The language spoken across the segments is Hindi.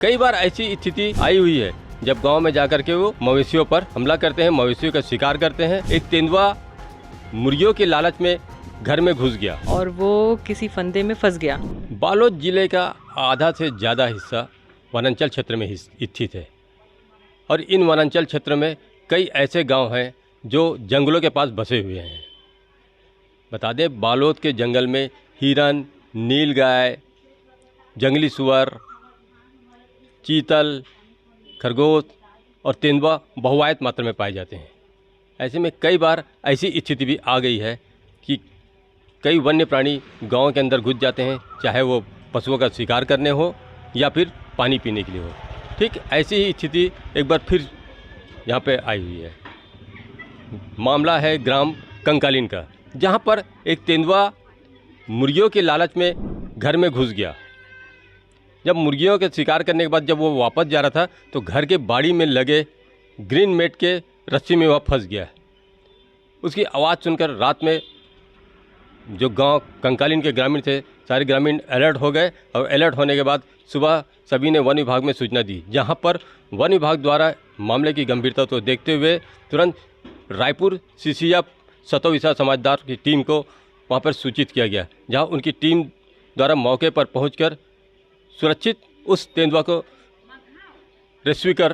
कई बार ऐसी स्थिति आई हुई है जब गांव में जाकर के वो मवेशियों पर हमला करते हैं, मवेशियों का शिकार करते हैं। एक तेंदुआ मुर्गियों के लालच में घर में घुस गया और वो किसी फंदे में फंस गया। बालोद जिले का आधा से ज़्यादा हिस्सा वनांचल क्षेत्र में स्थित है और इन वनांचल क्षेत्र में कई ऐसे गांव हैं जो जंगलों के पास बसे हुए हैं। बता दें, बालोद के जंगल में हिरन, नीलगाय, जंगली सुअर, चीतल, खरगोश और तेंदुआ बहुआयत मात्रा में पाए जाते हैं। ऐसे में कई बार ऐसी स्थिति भी आ गई है कि कई वन्य प्राणी गांव के अंदर घुस जाते हैं, चाहे वो पशुओं का शिकार करने हो या फिर पानी पीने के लिए हो। ठीक ऐसी ही स्थिति एक बार फिर यहाँ पे आई हुई है। मामला है ग्राम कंकालीन का, जहाँ पर एक तेंदुआ मुर्गियों के लालच में घर में घुस गया। जब मुर्गियों के शिकार करने के बाद जब वो वापस जा रहा था तो घर के बाड़ी में लगे ग्रीन मेट के रस्सी में वह फंस गया। उसकी आवाज़ सुनकर रात में जो गांव कंकालीन के ग्रामीण थे, सारे ग्रामीण अलर्ट हो गए और अलर्ट होने के बाद सुबह सभी ने वन विभाग में सूचना दी, जहां पर वन विभाग द्वारा मामले की गंभीरता को देखते हुए तुरंत रायपुर सीसीएफ सतोविसा समाजदार की टीम को वहां पर सूचित किया गया, जहां उनकी टीम द्वारा मौके पर पहुंचकर सुरक्षित उस तेंदुआ को रेस्क्यू कर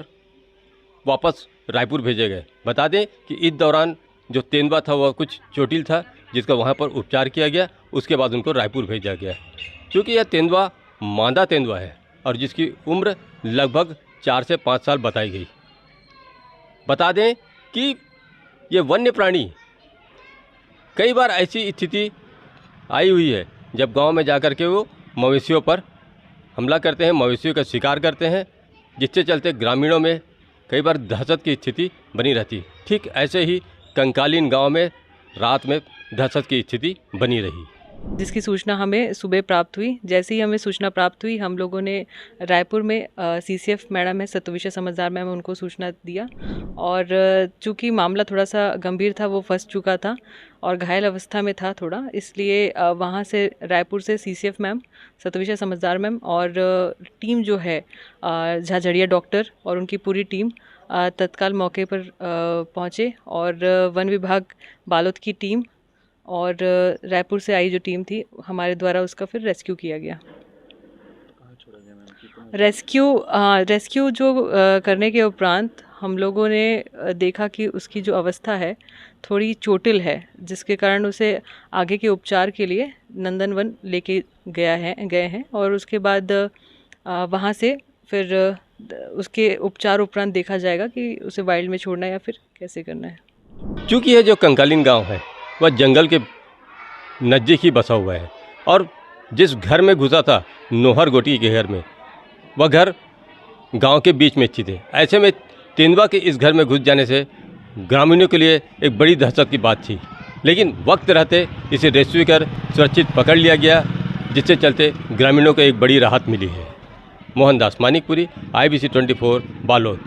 वापस रायपुर भेजे गए। बता दें कि इस दौरान जो तेंदुआ था वह कुछ चोटिल था, जिसका वहां पर उपचार किया गया। उसके बाद उनको रायपुर भेजा गया। क्योंकि यह तेंदुआ मादा तेंदुआ है और जिसकी उम्र लगभग 4 से 5 साल बताई गई। बता दें कि ये वन्य प्राणी कई बार ऐसी स्थिति आई हुई है जब गांव में जाकर के वो मवेशियों पर हमला करते हैं, मवेशियों का शिकार करते हैं, जिसके चलते ग्रामीणों में कई बार दहशत की स्थिति बनी रहती। ठीक ऐसे ही कंकालीन गांव में रात में दहशत की स्थिति बनी रही, जिसकी सूचना हमें सुबह प्राप्त हुई। जैसे ही हमें सूचना प्राप्त हुई, हम लोगों ने रायपुर में सीसीएफ मैडम है, सतोविशा समझदार मैम, उनको सूचना दिया। और चूँकि मामला थोड़ा सा गंभीर था, वो फंस चुका था और घायल अवस्था में था थोड़ा, इसलिए वहाँ से रायपुर से सीसीएफ मैम, सतोविशा समझदार मैम और टीम जो है झाझड़िया डॉक्टर और उनकी पूरी टीम तत्काल मौके पर पहुँचे और वन विभाग बालोद की टीम और रायपुर से आई जो टीम थी हमारे द्वारा उसका फिर रेस्क्यू किया गया। रेस्क्यू जो करने के उपरांत हम लोगों ने देखा कि उसकी जो अवस्था है थोड़ी चोटिल है, जिसके कारण उसे आगे के उपचार के लिए नंदनवन लेके गए हैं और उसके बाद वहाँ से फिर उसके उपचार उपरांत देखा जाएगा कि उसे वाइल्ड में छोड़ना है या फिर कैसे करना है। चूँकि यह जो कंकालीन गांव है वह जंगल के नज़दीक ही बसा हुआ है और जिस घर में घुसा था नोहर गोटी के घर में, वह घर गांव के बीच में स्थित है। ऐसे में तेंदुआ के इस घर में घुस जाने से ग्रामीणों के लिए एक बड़ी दहशत की बात थी, लेकिन वक्त रहते इसे रेस्क्यू कर सुरक्षित पकड़ लिया गया, जिससे चलते ग्रामीणों को एक बड़ी राहत मिली है। मोहनदास मानिकपुरी, IBC 24 बालोद।